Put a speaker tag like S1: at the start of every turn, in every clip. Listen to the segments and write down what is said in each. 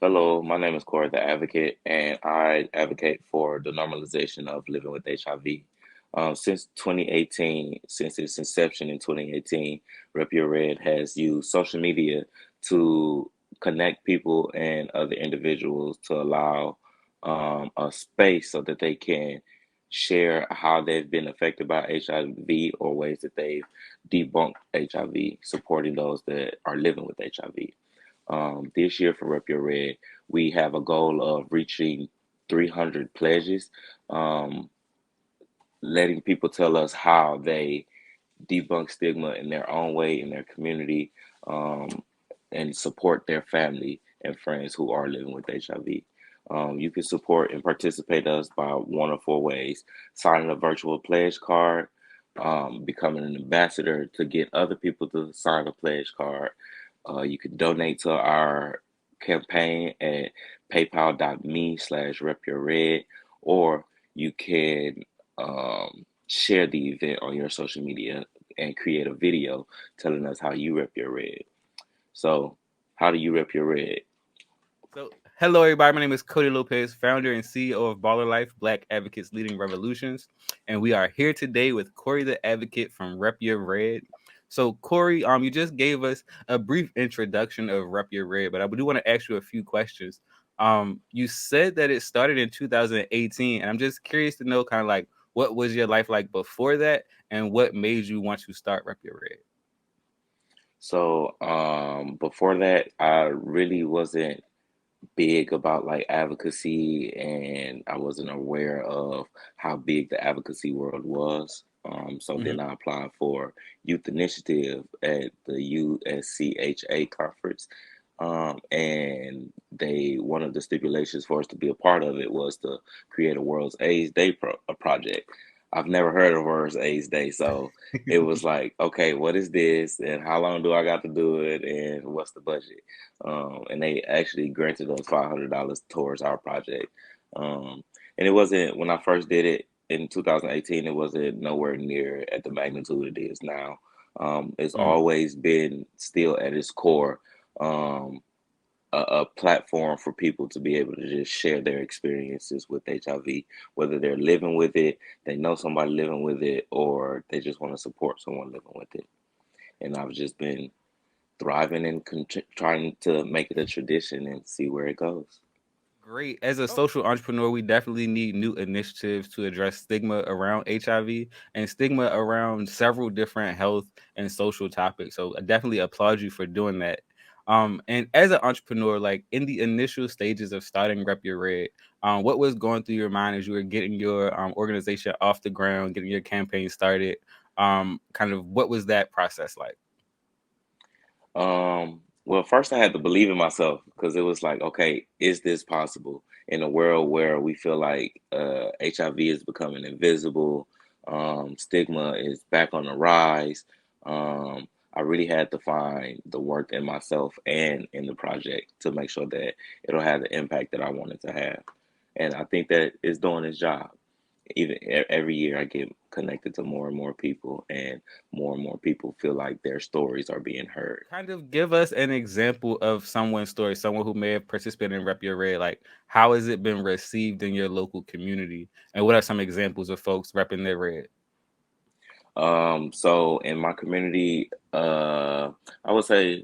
S1: Hello, my name is Corey the Advocate, and I advocate for the normalization of living with HIV. Since 2018, since its inception in 2018, Rep Your Red has used social media to connect people and other individuals to allow a space so that they can share how they've been affected by HIV or ways that they've debunked HIV, supporting those that are living with HIV. This year for Rep Your Red, we have a goal of reaching 300 pledges, um, letting people tell us how they debunk stigma in their own way in their community, um, and support their family and friends who are living with HIV. You can support and participate us by one of four ways: signing a virtual pledge card, becoming an ambassador to get other people to sign a pledge card. You can donate to our campaign at paypal.me/repyourred, or you can share the event on your social media and create a video telling us how you rep your red. So, how do you rep your red?
S2: So, hello everybody. My name is Cody Lopez, founder and CEO of BALR.Life Black Advocates Leading Revolutions, and we are here today with Corey the Advocate from Rep Your Red. So, Corey, you just gave us a brief introduction of Rep Your Red, but I do want to ask you a few questions. You said that it started in 2018, and I'm just curious to know kind of like what was your life like before that, and what made you want to start Rep Your Red.
S1: So, before that, I really wasn't big about like advocacy, and I wasn't aware of how big the advocacy world was. So
S2: Mm-hmm.
S1: then I applied for Youth Initiative at the USCHA conference. And they one of the stipulations for us to be a part of it was to create a World's AIDS Day project. I've never heard of World's AIDS Day, so it was like, okay, what is this, and how long do I got to do it, and what's the budget? And they actually granted us $500 towards our project. Um, and it wasn't when I first did it in 2018. It wasn't nowhere near at the magnitude it is now. It's always been still at its core, um, a platform for people to be able to just share their experiences with HIV, whether they're living with it, they know somebody living with it, or they just want to support someone living with it. And I've just been thriving and trying to make it a tradition and see where it goes.
S2: Great. As a social entrepreneur, we definitely need new initiatives to address stigma around HIV and stigma around several different health and social topics. So I definitely applaud you for doing that. And as an entrepreneur, like in the initial stages of starting Rep Your Red, what was going through your mind as you were getting your organization off the ground, getting your campaign started? Kind of what was that process like?
S1: Well, first I had to believe in myself because it was like, okay, is this possible in a world where we feel like HIV is becoming invisible, stigma is back on the rise. I really had to find the worth in myself and in the project to make sure that it'll have the impact that I wanted to have. And I think that it's doing its job. Even every year I get connected to more and more people, and more people feel like their stories are being heard.
S2: Kind of give us an example of someone's story, someone who may have participated in Rep Your Red. Like, how has it been received in your local community? And what are some examples of folks repping their red?
S1: So in my community, I would say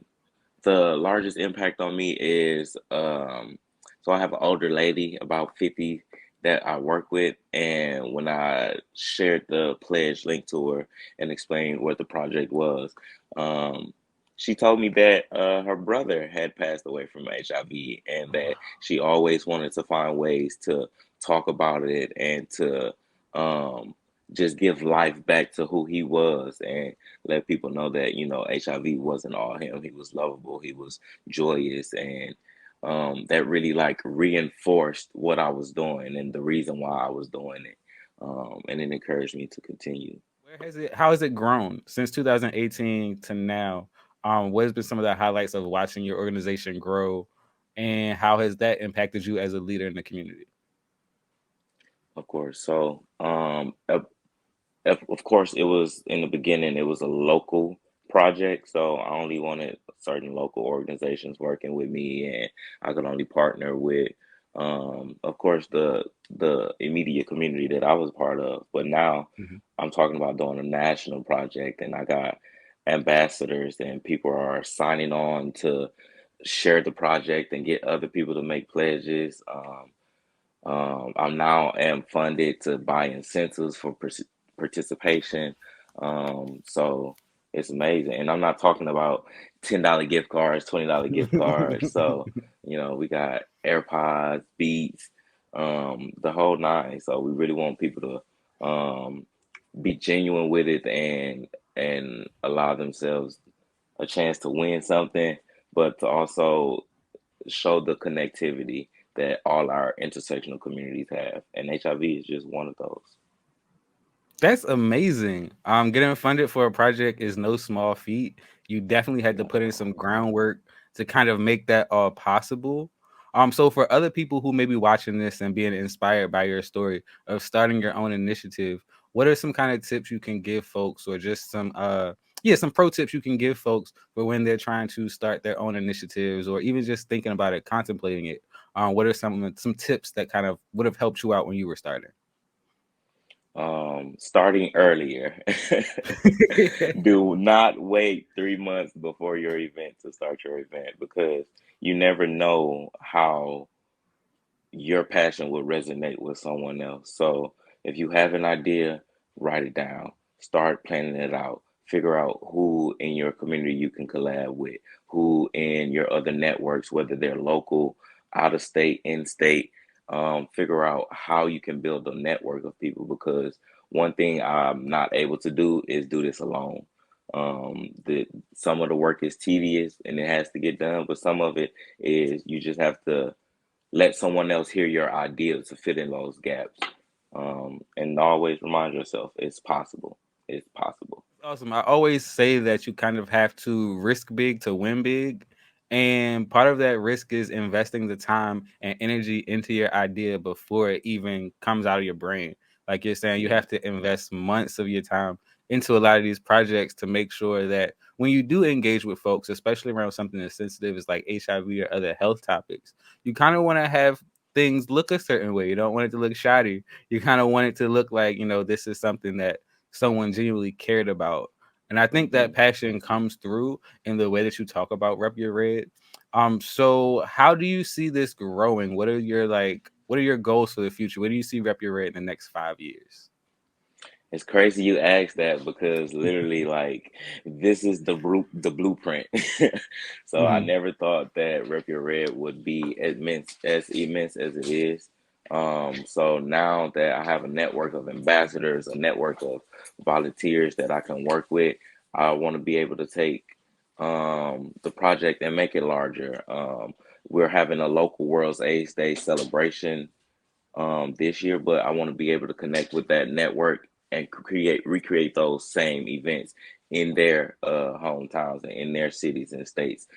S1: the largest impact on me is so I have an older lady, about 50, that I work with, and when I shared the pledge link to her and explained what the project was, um, she told me that her brother had passed away from HIV, and
S2: Oh,
S1: that
S2: wow.
S1: she always wanted to find ways to talk about it and to um, just give life back to who he was, and let people know that, HIV wasn't all him. He was lovable, he was joyous, and that really like reinforced what I was doing and the reason why I was doing it. And it encouraged me to continue.
S2: Where has it? How has it grown since 2018 to now? What has been some of the highlights of watching your organization grow, and how has that impacted you as a leader in the community?
S1: Of course. So, of course, it was in the beginning, it was a local project, so I only wanted certain local organizations working with me, and I could only partner with, of course, the immediate community that I was part of. But now
S2: Mhm.
S1: I'm talking about doing a national project, and I got ambassadors, and people are signing on to share the project and get other people to make pledges. I'm now am funded to buy incentives for participation. So it's amazing, and I'm not talking about $10 gift cards, $20 gift cards. So we got AirPods, Beats, the whole nine. So we really want people to be genuine with it and allow themselves a chance to win something, but to also show the connectivity that all our intersectional communities have, and HIV is just one of those.
S2: That's amazing. Getting funded for a project is no small feat. You definitely had to put in some groundwork to kind of make that all possible. So for other people who may be watching this and being inspired by your story of starting your own initiative, what are some kind of tips you can give folks, or just some pro tips you can give folks for when they're trying to start their own initiatives, or even just thinking about it, contemplating it? What are some tips that kind of would have helped you out when you were starting?
S1: Starting earlier. Do not wait 3 months before your event to start your event, because you never know how your passion will resonate with someone else. So if you have an idea, write it down, start planning it out, figure out who in your community you can collab with, who in your other networks, whether they're local, out of state, in state. Figure out how you can build a network of people, because one thing I'm not able to do is do this alone. The Some of the work is tedious and it has to get done, but some of it is you just have to let someone else hear your ideas to fill in those gaps. And always remind yourself it's possible. It's possible.
S2: Awesome. I always say that you kind of have to risk big to win big. And part of that risk is investing the time and energy into your idea before it even comes out of your brain. Like you're saying, you
S1: Mhm.
S2: have to invest months of your time into a lot of these projects to make sure that when you do engage with folks, especially around something as sensitive as like HIV or other health topics, you kind of want to have things look a certain way. You don't want it to look shoddy. You kind of want it to look like, this is something that someone genuinely cared about. And I think that
S1: Mhm.
S2: passion comes through in the way that you talk about Rep Your Red. So how do you see this growing? What are your goals for the future? Where do you see Rep Your Red in the next 5 years?
S1: It's crazy you asked that, because literally, like, this is the blueprint. So I
S2: Hmm.
S1: never thought that Rep Your Red would be immense as it is. So now that I have a network of ambassadors, a network of volunteers that I can work with, I want to be able to take the project and make it larger. We're having a local World's AIDS Day celebration this year, but I want to be able to connect with that network and recreate those same events in their hometowns and in their cities and states,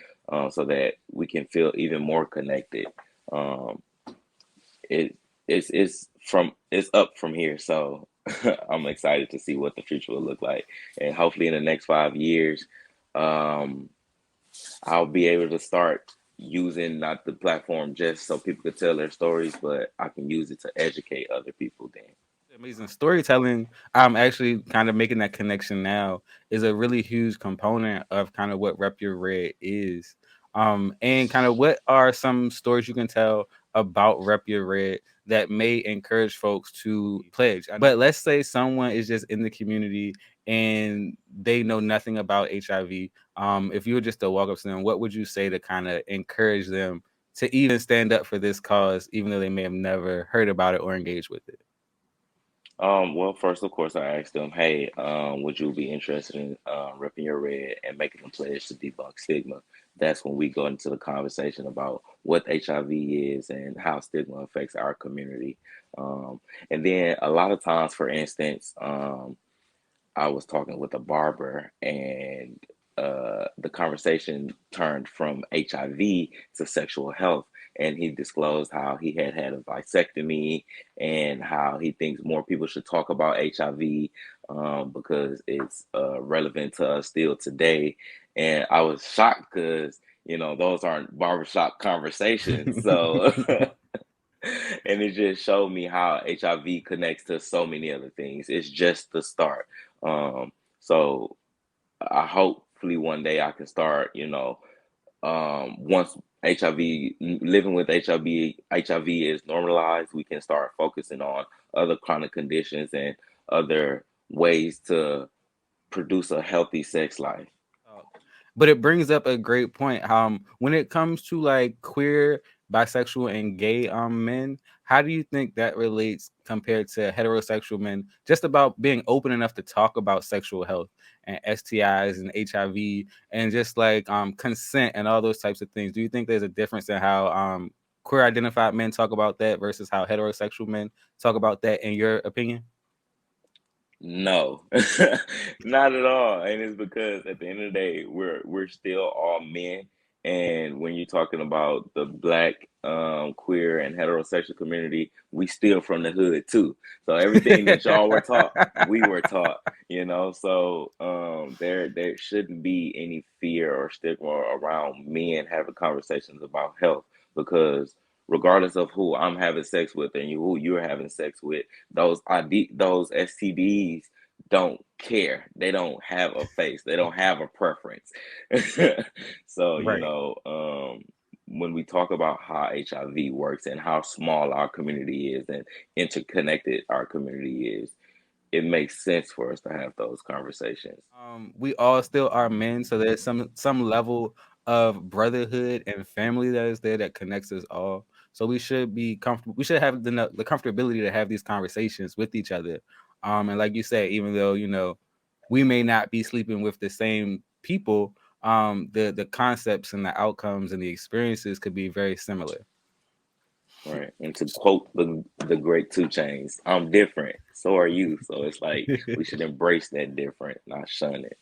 S1: so that we can feel even more connected. Um, it it's up from here, so I'm excited to see what the future will look like, and hopefully in the next 5 years, um, I'll be able to start using not the platform just so people could tell their stories, but I can use it to educate other people then.
S2: Amazing storytelling. I'm actually kind of making that connection now is a really huge component of kind of what Rep Your Red is. And kind of what are some stories you can tell about Rep Your Red that may encourage folks to pledge? But let's say someone is just in the community and they know nothing about HIV. If you were just to walk up to them, what would you say to kind of encourage them to even stand up for this cause, even though they may have never heard about it or engaged with it?
S1: Well, first, of course, I asked them, hey, would you be interested in repping your red and making a pledge to debunk stigma? That's when we go into the conversation about what HIV is and how stigma affects our community. Um, and then a lot of times, for instance, I was talking with a barber, and the conversation turned from HIV to sexual health. and he disclosed how he had had a vasectomy and how he thinks more people should talk about HIV, because it's relevant to us still today. And I was shocked because, those aren't barbershop conversations. So, and it just showed me how HIV connects to so many other things. It's just the start. So I hopefully one day I can start, once HIV, living with HIV is normalized, we can start focusing on other chronic conditions and other ways to produce a healthy sex life.
S2: talk. But it brings up a great point. When it comes to like queer, bisexual, and gay men, how do you think that relates compared to heterosexual men? Just about being open enough to talk about sexual health and STIs and HIV and just like consent and all those types of things. Do you think there's a difference in how queer identified men talk about that versus how heterosexual men talk about that? In your opinion?
S1: No, not at all. And it's because at the end of the day, we're still all men. And when you're talking about the black, queer and heterosexual community, we still from the hood too. So everything that y'all were taught, we were taught. So there shouldn't be any fear or stigma around men having conversations about health, because regardless of who I'm having sex with and who you're having sex with, those STDs don't care. They don't have a face. They don't have a preference. So,
S2: Right.
S1: when we talk about how HIV works and how small our community is and interconnected our community is, it makes sense for us to have those conversations.
S2: We all still are men, so there's some level of brotherhood and family that is there that connects us all. So we should be comfortable. We should have the comfortability to have these conversations with each other. And like you said, even though we may not be sleeping with the same people, the concepts and the outcomes and the experiences could be very similar.
S1: Right. And to quote the great Two Chains, I'm different. So are you. So it's like we should embrace that different, not shun it.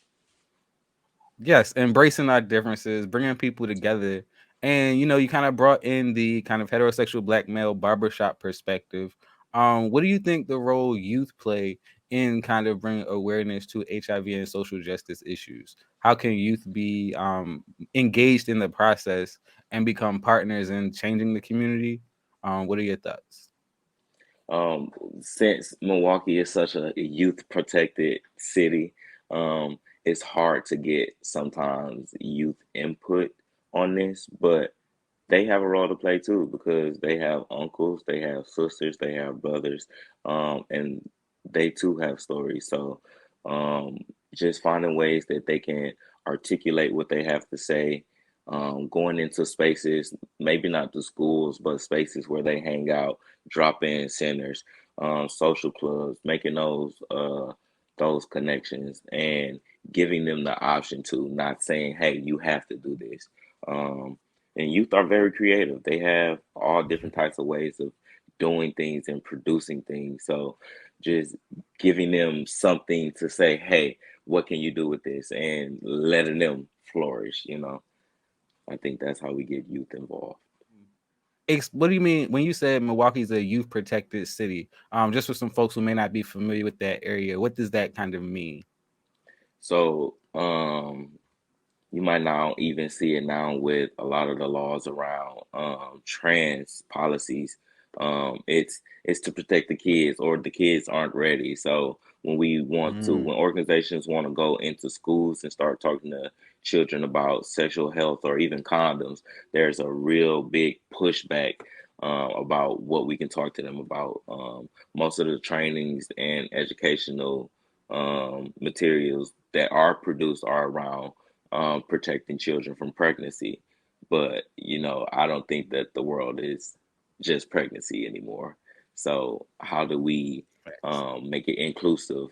S2: Yes, embracing our differences, bringing people together. And you kind of brought in the kind of heterosexual black male barbershop perspective. What do you think the role youth play in kind of bringing awareness to HIV and social justice issues? How can youth be engaged in the process and become partners in changing the community? What are your thoughts?
S1: Um, since Milwaukee is such a youth protected city, it's hard to get sometimes youth input on this, but they have a role to play too, because they have uncles, they have sisters, they have brothers, and they too have stories. So, um, just finding ways that they can articulate what they have to say, going into spaces, maybe not the schools, but spaces where they hang out, drop-in centers, social clubs, making those connections and giving them the option to, not saying, "Hey, you have to do this." Um, and youth are very creative. They have all different types of ways of doing things and producing things. So just giving them something to say, hey, what can you do with this? And letting them flourish. I think that's how we get youth involved.
S2: What do you mean when you said Milwaukee's a youth protected city? Just for some folks who may not be familiar with that area, what does that kind of mean?
S1: So you might now even see it now with a lot of the laws around trans policies. It's to protect the kids, or the kids aren't ready. So when organizations want to go into schools and start talking to children about sexual health or even condoms, there's a real big pushback about what we can talk to them about. Most of the trainings and educational materials that are produced are around protecting children from pregnancy. But, I don't think that the world is just pregnancy anymore. So, how do we
S2: Facts.
S1: make it inclusive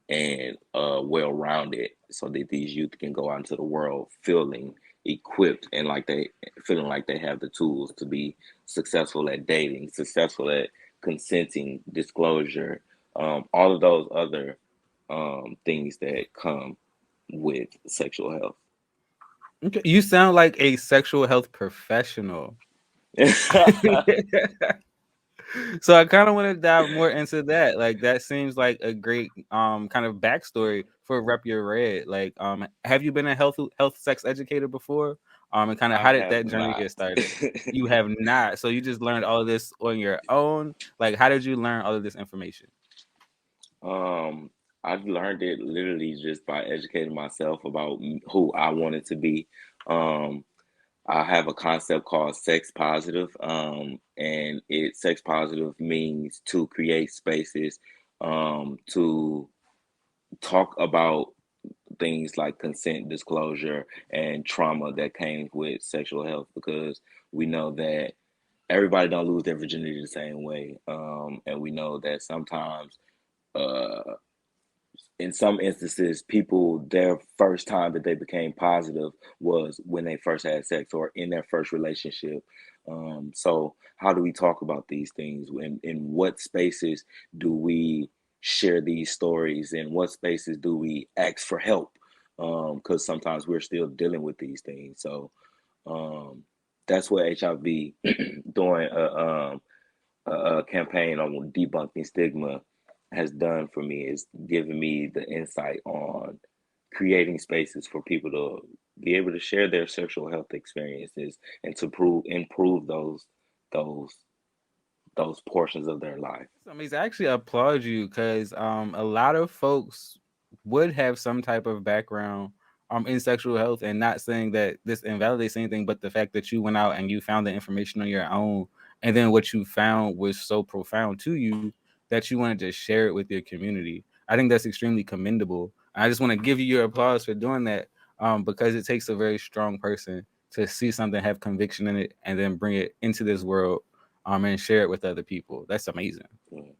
S1: and well rounded so that these youth can go out into the world feeling equipped and like they feeling like they have the tools to be successful at dating, successful at consenting, disclosure, all of those other things that come with sexual health.
S2: Okay. You sound like a sexual health professional. So I kind of want to dive more into that. Like that seems like a great kind of backstory for Rep Your Red. Like have you been a health sex educator before? And kind of
S1: I
S2: how did
S1: have
S2: that journey
S1: not.
S2: get started? You have not. So you just learned all of this on your own. Like how did you learn all of this information?
S1: Um, I've learned it literally just by educating myself about who I wanted to be. Um, I have a concept called sex positive, and sex positive means to create spaces to talk about things like consent, disclosure, and trauma that came with sexual health, because we know that everybody don't lose their virginity the same way, and we know that sometimes. Uh, in some instances, people, their first time that they became positive was when they first had sex or in their first relationship. So, how do we talk about these things? In what spaces do we share these stories? In what spaces do we ask for help? Because sometimes we're still dealing with these things. So, um, that's what HIV doing a campaign on debunking stigma has done for me, is giving me the insight on creating spaces for people to be able to share their sexual health experiences and to improve those those portions of their life.
S2: That's amazing. I actually applaud you because a lot of folks would have some type of background in sexual health, and not saying that this invalidates anything, but the fact that you went out and you found the information on your own, and then what you found was so profound to you that you wanted to share it with your community. I think that's extremely commendable. I just want to give you your applause for doing that, because it takes a very strong person to see something, have conviction in it, and then bring it into this world and share it with other people. That's amazing.
S1: Mm.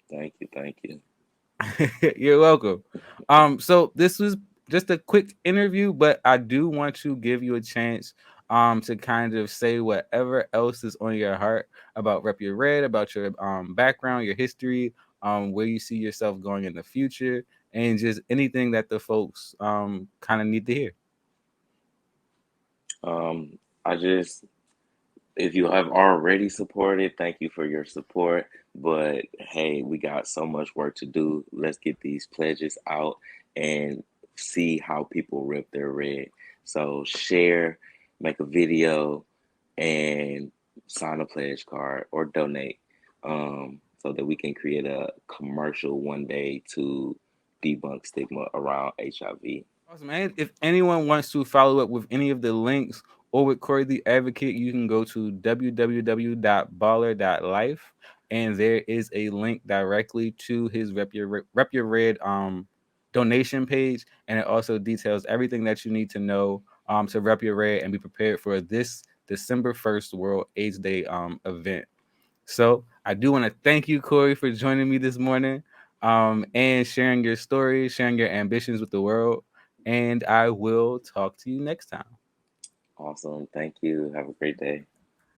S1: Thank you, thank you.
S2: You're welcome. So this was just a quick interview, but I do want to give you a chance to kind of say whatever else is on your heart about Rep Your Red, about your background, your history, where you see yourself going in the future, and just anything that the folks kind of need to hear.
S1: I just, if you have already supported, thank you for your support. But hey, we got so much work to do. Let's get these pledges out and see how people rip their red. So share, make a video, and sign a pledge card or donate, so that we can create a commercial one day to debunk stigma around HIV.
S2: Awesome. And if anyone wants to follow up with any of the links or with Corey the Advocate, you can go to www.BALR.Life, and there is a link directly to his Rep Your Red donation page, and it also details everything that you need to know to Rep Your Red and be prepared for this December 1st World AIDS Day event. So I do want to thank you, Corey, for joining me this morning, and sharing your story, sharing your ambitions with the world. And I will talk to you next time.
S1: Awesome. Thank you. Have a great day.